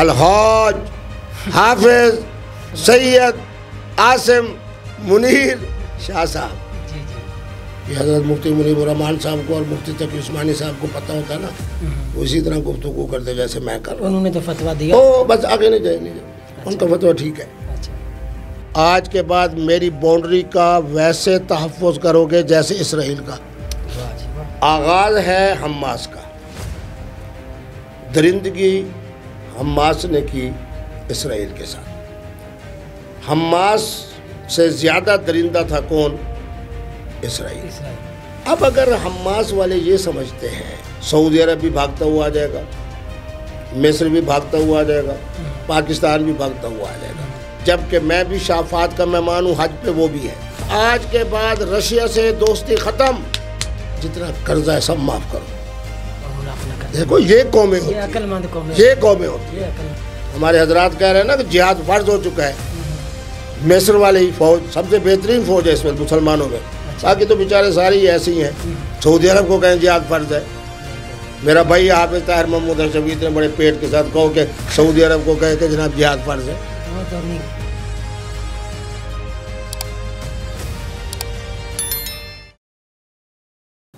अलहाज हाफिज सैयद आसिम मुनीर शाह साहब। ये हज़रत मुफ्ती मुनीर रहमान साहब को और मुफ्ती तकी उस्मानी साहब को पता होता है ना, उसी तरह गुफ्तगू करते जैसे मैं कर रहा हूँ। उन्होंने तो फतवा दिया, ओ बस आगे नहीं जाए। उनका फतवा ठीक है। आज के बाद मेरी बाउंड्री का वैसे तहफ़्फ़ुज़ करोगे जैसे इसराइल का। आगाज़ है हमास का, दरिंदगी हमास ने की इसराइल के साथ। हमास से ज़्यादा दरिंदा था कौन? इसराइल। अब अगर हमास वाले ये समझते हैं सऊदी अरब भी भागता हुआ आ जाएगा, मिस्र भी भागता हुआ आ जाएगा, पाकिस्तान भी भागता हुआ आ जाएगा, जबकि मैं भी शाफात का मेहमान हूँ, हज पे वो भी है। आज के बाद रशिया से दोस्ती ख़त्म, जितना कर्जा है सब माफ़ करो। देखो ये कौमें होती हैं, ये कौमें होती हैं। हमारे हजरात कह रहे हैं ना कि जिहाद फ़र्ज हो चुका है। मिस्र वाली फ़ौज सबसे बेहतरीन फ़ौज है इसमें मुसलमानों में, बाकी तो बेचारे सारी ऐसी हैं। सऊदी अरब को कहें जिहाद फ़र्ज है। मेरा भाई हाफिज ताहिर महमूद अरशवी इतने बड़े पेट के साथ कहो कि सऊदी अरब को कहे कि जनाब जिहाद फ़र्ज है।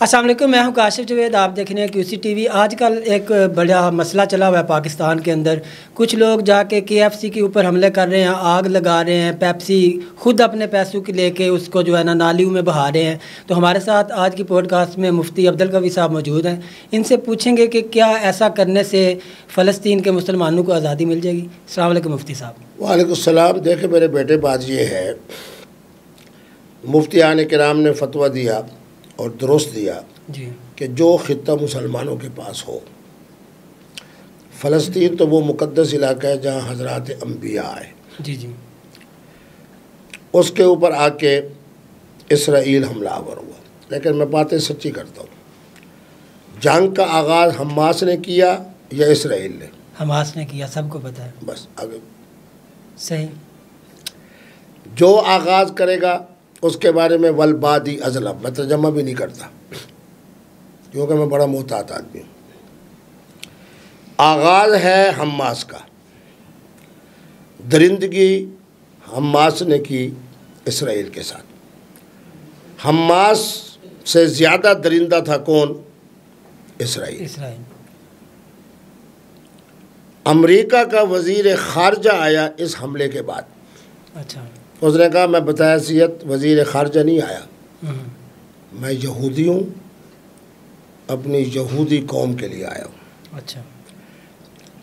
अस्सलाम वालेकुम, मैं हूं काशिफ जवेद, आप देख रहे हैं QC TV। आजकल एक बड़ा मसला चला हुआ है पाकिस्तान के अंदर। कुछ लोग जाके KFC के ऊपर हमले कर रहे हैं, आग लगा रहे हैं, पेप्सी खुद अपने पैसों के लेके उसको जो है ना नालियों में बहा रहे हैं। तो हमारे साथ आज की पॉडकास्ट में मुफ्ती अब्दुल कवी साहब मौजूद हैं। इनसे पूछेंगे कि क्या ऐसा करने से फ़लस्तीन के मुसलमानों को आज़ादी मिल जाएगी। अस्सलाम वालेकुम मुफ्ती साहब। वालेकुम सलाम। देखे मेरे बेटे, बात ये है, मुफ्तियान किराम ने फतवा दिया और दुरुस्त दिया जी कि जो ख़ित्ता मुसलमानों के पास हो, फ़लस्तीन तो वो मुक़द्दस इलाका है जहाँ हज़रात अंबिया आए जी जी, उसके ऊपर आके इसराइल हमलावर हुआ। लेकिन मैं बातें सच्ची करता हूँ, जंग का आगाज़ हमास ने किया या इसराइल ने? हमास ने किया, सबको पता है। बस आगे सही। जो आगाज़ करेगा उसके बारे में वलबादी अज़लम, मैं तर्जमा भी नहीं करता क्योंकि मैं बड़ा मोहतात आदमी हूँ। आगाज़ है हमास का, दरिंदगी हमास ने की इसराइल के साथ। हमास से ज़्यादा दरिंदा था कौन? इसराइल। अमेरिका का वज़ीर ख़ारजा आया इस हमले के बाद। अच्छा। उसने कहा मैं बतासियत वज़ीर ख़ारजा नहीं आया, मैं यहूदी हूँ, अपनी यहूदी कौम के लिए आया हूँ। अच्छा।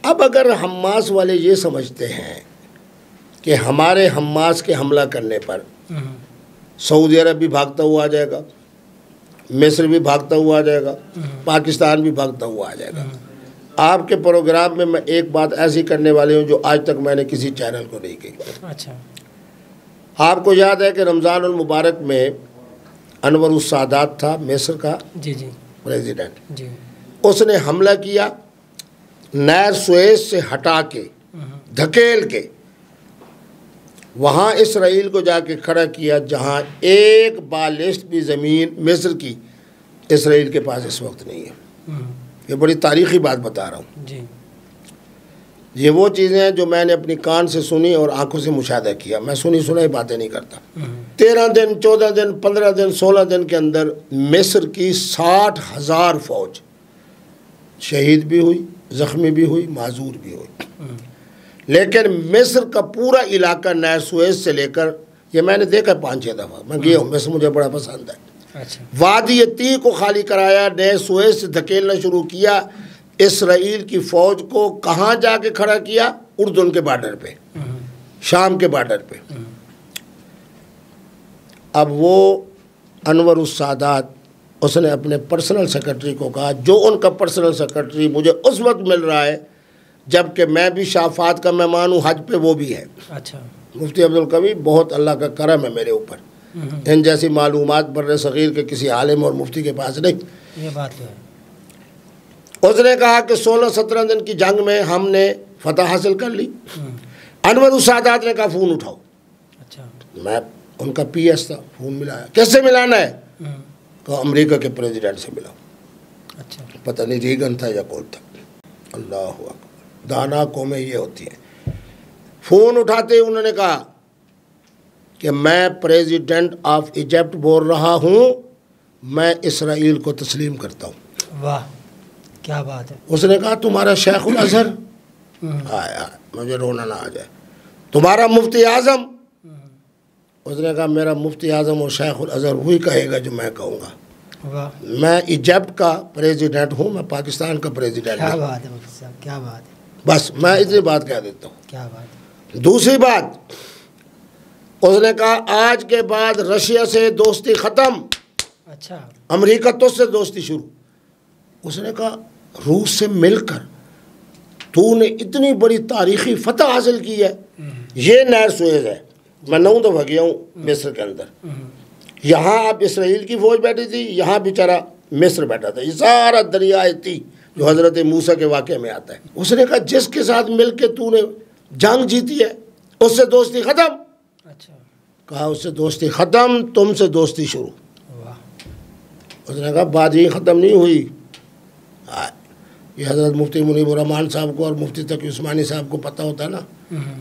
अब अगर हमास वाले ये समझते हैं कि हमारे हमास के हमला करने पर सऊदी अरब भी भागता हुआ आ जाएगा, मिस्र भी भागता हुआ आ जाएगा, पाकिस्तान भी भागता हुआ आ जाएगा, आपके प्रोग्राम में मैं एक बात ऐसी करने वाली हूँ जो आज तक मैंने किसी चैनल को नहीं की। अच्छा। आपको याद है कि रमज़ान उल मुबारक में अनवर उस सादात था, मिस्र का जी जी प्रेसिडेंट जी, उसने हमला किया, नहर सुएज से हटा के धकेल के वहाँ इसराइल को जाके खड़ा किया, जहाँ एक बालिस्ट भी ज़मीन मिस्र की इसराइल के पास इस वक्त नहीं है। ये बड़ी तारीख़ी बात बता रहा हूँ जी। ये वो चीज़ें हैं जो मैंने अपनी कान से सुनी और आंखों से मुशाहिदा किया। मैं सुनी सुनाई बातें नहीं करता। 13 दिन 14 दिन 15 दिन 16 दिन के अंदर मिस्र की 60,000 फ़ौज शहीद भी हुई, ज़ख्मी भी हुई, माजूर भी हुई। लेकिन मिस्र का पूरा इलाका नहर सुएज से लेकर, ये मैंने देखा 5-6 दफ़ा, मैं गया हूँ, मिस्र मुझे बड़ा पसंद है। अच्छा। वादी ती को खाली कराया, नहर सुएज से धकेलना शुरू किया। इसराइल की फ़ौज को कहाँ जाके खड़ा किया? उर्दन के बॉर्डर पे, शाम के बॉर्डर पे। अब वो अनवर उस सादात, उसने अपने पर्सनल सेक्रेटरी को कहा, जो उनका पर्सनल सेक्रेटरी मुझे उस वक्त मिल रहा है जबकि मैं भी शाफात का मेहमान हूँ, हज पे वो भी है। अच्छा। मुफ्ती अब्दुल कवी, बहुत अल्लाह का करम है मेरे ऊपर, इन जैसी मालूमात बर्रे सग़ीर के किसी आलिम और मुफ्ती के पास नहीं। ये बात है। उसने कहा कि 16-17 दिन की जंग में हमने फतह हासिल कर ली। अनवर उस सादात ने कहा फ़ोन उठाओ। अच्छा। मैं उनका PS था, फ़ोन मिलाया। कैसे मिलाना है? कहा अमेरिका के प्रेसिडेंट से मिलाओ। अच्छा। पता नहीं रीगन था या कौन था। अल्लाह अकबर। दाना कौमें ये होती हैं। फ़ोन उठाते ही उन्होंने कहा कि मैं प्रेसिडेंट ऑफ इजिप्ट बोल रहा हूँ, मैं इसराइल को तस्लीम करता हूँ। वाह, क्या बात है। उसने कहा तुम्हारा शेखुल अज़हर, आया मुझे रोना ना आ जाए, तुम्हारा मुफ्ती आज़म। उसने कहा मेरा मुफ्ती आज़म और शेखुल अज़हर वही कहेगा जो मैं कहूँगा। वाह, मैं इजिप्ट का प्रेसिडेंट हूँ, मैं पाकिस्तान का प्रेसिडेंट क्या नहीं। बात है मुफ्ती साहब, क्या बात है, बस मैं इतनी बात कह देता हूँ। क्या बात है। दूसरी बात, उसने कहा आज के बाद रशिया से दोस्ती ख़त्म, अच्छा, अमेरिका तो से दोस्ती शुरू। उसने कहा रूस से मिलकर तूने इतनी बड़ी तारीख़ी फ़तह हासिल की है। ये नहर सुएज़ है, मैं 9 दफ़ा गया हूँ मिस्र के अंदर। यहाँ अब इसराइल की फ़ौज बैठी थी, यहाँ बेचारा मिस्र बैठा था। ये सारा दरिया थी जो हज़रत मूसा के वाक़े में आता है। उसने कहा जिसके साथ मिल के तूने जंग जीती है उससे दोस्ती ख़त्म। अच्छा, कहा उससे दोस्ती ख़त्म, तुमसे दोस्ती शुरू। वाह, उसने कहा बात यही ख़त्म नहीं हुई। ये हज़रत मुफ्ती मुनीब रहमान साहब को और मुफ्ती तकी उस्मानी साहब को पता होता है ना,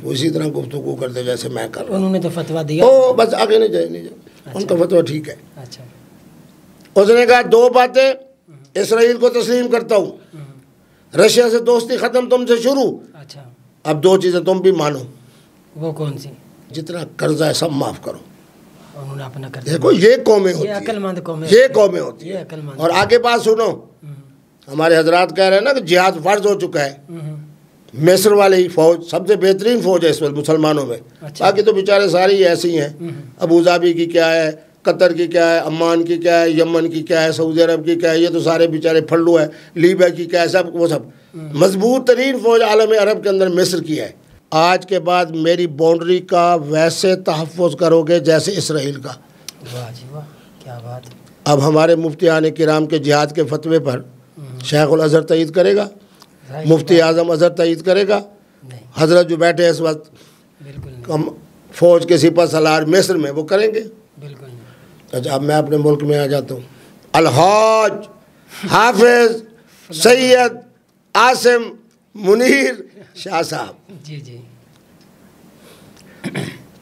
वो इसी तरह गुफ्तगू करते जैसे मैं कर रहा हूँ। उन्होंने तो फतवा दिया। तो बस आगे नहीं जाए, नहीं जाए। अच्छा। उनका फतवा ठीक है। अच्छा, उसने कहा 2 बातें, इसराइल को तस्लीम करता हूँ, रशिया से दोस्ती ख़त्म, तुमसे शुरू। अच्छा, अब 2 चीज़ें तुम भी मानो, वो कौन सी? जितना कर्जा है सब माफ़ करो। उन्होंने अपना कर देखो ये कौमें ये होती है, अक्लमंद कौमें, ये कौमें होती ये है। अक्लमंद। और आगे बात सुनो, हमारे हजरात कह रहे हैं ना कि जिहाद फ़र्ज हो चुका है। मिस्र वाली ही फ़ौज सबसे बेहतरीन फ़ौज है इस वक्त मुसलमानों में। अच्छा। बाकी तो बेचारे सारी ऐसी हैं, अबू धाबी की क्या है, कतर की क्या है, अम्मान की क्या है, यमन की क्या है, सऊदी अरब की क्या है, ये तो सारे बेचारे फल्लू है, लीबिया की क्या है, सब वो सब मजबूत तरीन फ़ौज आलम अरब के अंदर मिस्र की है। आज के बाद मेरी बाउंड्री का वैसे तहफ़्फ़ुज़ करोगे जैसे इसराइल का। वाह जी वाह, क्या बात है। अब हमारे मुफ्तियान किराम के जिहाद के फतवे पर शेखुल अज़हर तईद करेगा, मुफ्ती आज़म अज़हर तईद करेगा, नहीं, हजरत जो बैठे हैं इस वक्त बिल्कुल नहीं, हम फ़ौज के सिपह सलार मिस्र में, वो करेंगे। बिल्कुल नहीं। अच्छा, अब मैं अपने मुल्क में आ जाता हूँ। अलहाज हाफिज सैयद आसिम मुनीर शाह साहब, जी जी,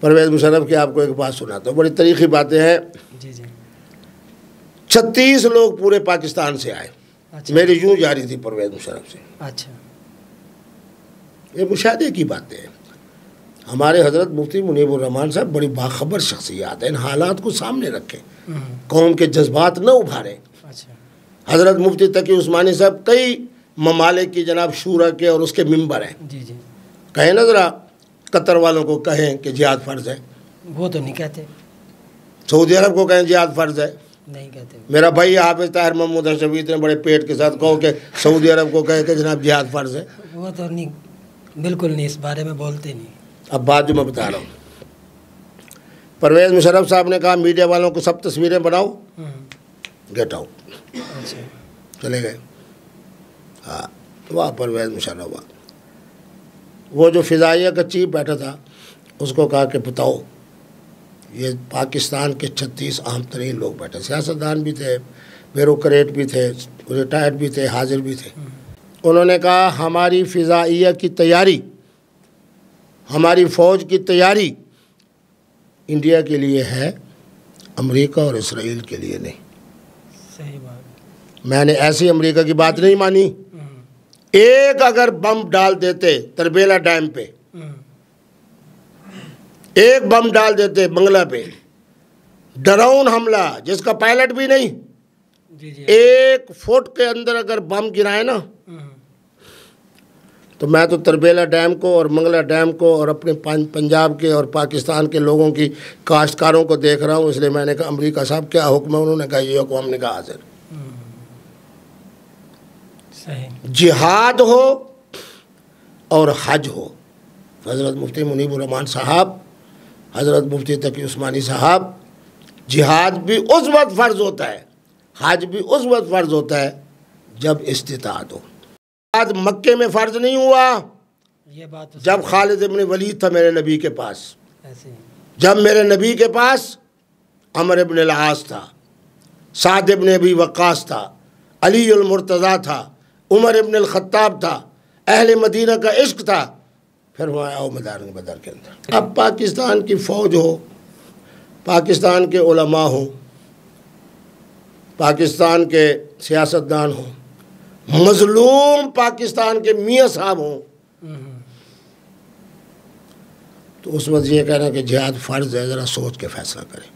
परवेज़ मुशर्रफ की आपको एक बात सुनाता हूँ, बड़ी तरीक़ी बातें हैं। जी जी, 36 लोग पूरे पाकिस्तान से आए। अच्छा, मेरी यूँ जारी थी परवेज़ मुशर्रफ से। अच्छा, ये मुशाहिदे की बातें हैं। हमारे हज़रत मुफ्ती मुनीब रहमान साहब बड़ी बाखबर शख्सियत है, इन हालात को सामने रखें, कौम के जज्बात न उभारें। अच्छा, हज़रत मुफ्ती तकी उस्मानी साहब कई ममालिक की जनाब शूरा के और उसके मिंबर हैं। जी जी, कहें ना ज़रा कतर वालों को कहें कि जिहाद फ़र्ज़ है, वो तो नहीं कहते, सऊदी अरब को कहें जिहाद फ़र्ज़ है। नहीं कहते। मेरा भाई हाफिज़ ताहिर महमूद अशरफी इतने बड़े पेट के साथ कहो कि सऊदी अरब को कहे कि जनाब जिहाद फ़र्ज़ है। वो तो नहीं, बिल्कुल नहीं, इस बारे में बोलते नहीं। अब बात जो मैं बता रहा हूँ, परवेज़ मुशर्रफ साहब ने कहा मीडिया वालों को सब तस्वीरें बनाओ, गेट आउट, अच्छा, चले गए। हाँ, वाह परवेज़ मुशर्रफ वाह। वो जो फ़िज़ाइया का चीफ बैठा था उसको कहा कि बताओ, ये पाकिस्तान के 36 अहम तरीन लोग बैठे, सियासतदान भी थे, ब्यूरोक्रेट भी थे, रिटायर्ड भी थे, हाजिर भी थे। उन्होंने कहा हमारी फ़िज़ाइया की तैयारी, हमारी फ़ौज की तैयारी इंडिया के लिए है, अमेरिका और इसराइल के लिए नहीं। सही बात। मैंने ऐसी अमेरिका की बात नहीं मानी। एक अगर बम डाल देते तरबेला डैम पे, एक बम डाल देते बंगला पे, ड्रोन हमला जिसका पायलट भी नहीं, जी जी, 1 फुट के अंदर अगर बम गिराए ना, तो मैं तो तरबेला डैम को और मंगला डैम को और अपने पंजाब के और पाकिस्तान के लोगों की काश्तकारों को देख रहा हूँ, इसलिए मैंने कहा अमेरिका साहब क्या हुक्म है? उन्होंने कहा ये हुक्म, हमने कहा हाजिर। सही। जिहाद हो और हज हो, हज़रत मुफ्ती मुनीब रहमान साहब, हज़रत मुफ्ती तकी उस्मानी साहब, जिहाद भी उस वक्त फ़र्ज़ होता है, हज भी उस वक्त फ़र्ज़ होता है जब इस्तिताअत हो। आज मक्के में फ़र्ज़ नहीं हुआ, ये बात तो जब खालिद इब्न वलीद था मेरे नबी के पास, ऐसे ही। जब मेरे नबी के पास अमर इब्न अल-आस था, साद इब्न अबी वक्कास था, अली उल मुर्तज़ा था, उमर इब्न अल-खत्ताब था, अहले मदीना का इश्क था, फिर वहाँ आओ मैदान बदर के अंदर। अब पाकिस्तान की फ़ौज हो, पाकिस्तान के उलमा हो, पाकिस्तान के सियासतदान हो, मज़लूम पाकिस्तान के मियाँ साहब हों, तो उस वक्त ये कहना कि जिहाद फ़र्ज़ है, ज़रा सोच के फ़ैसला करें।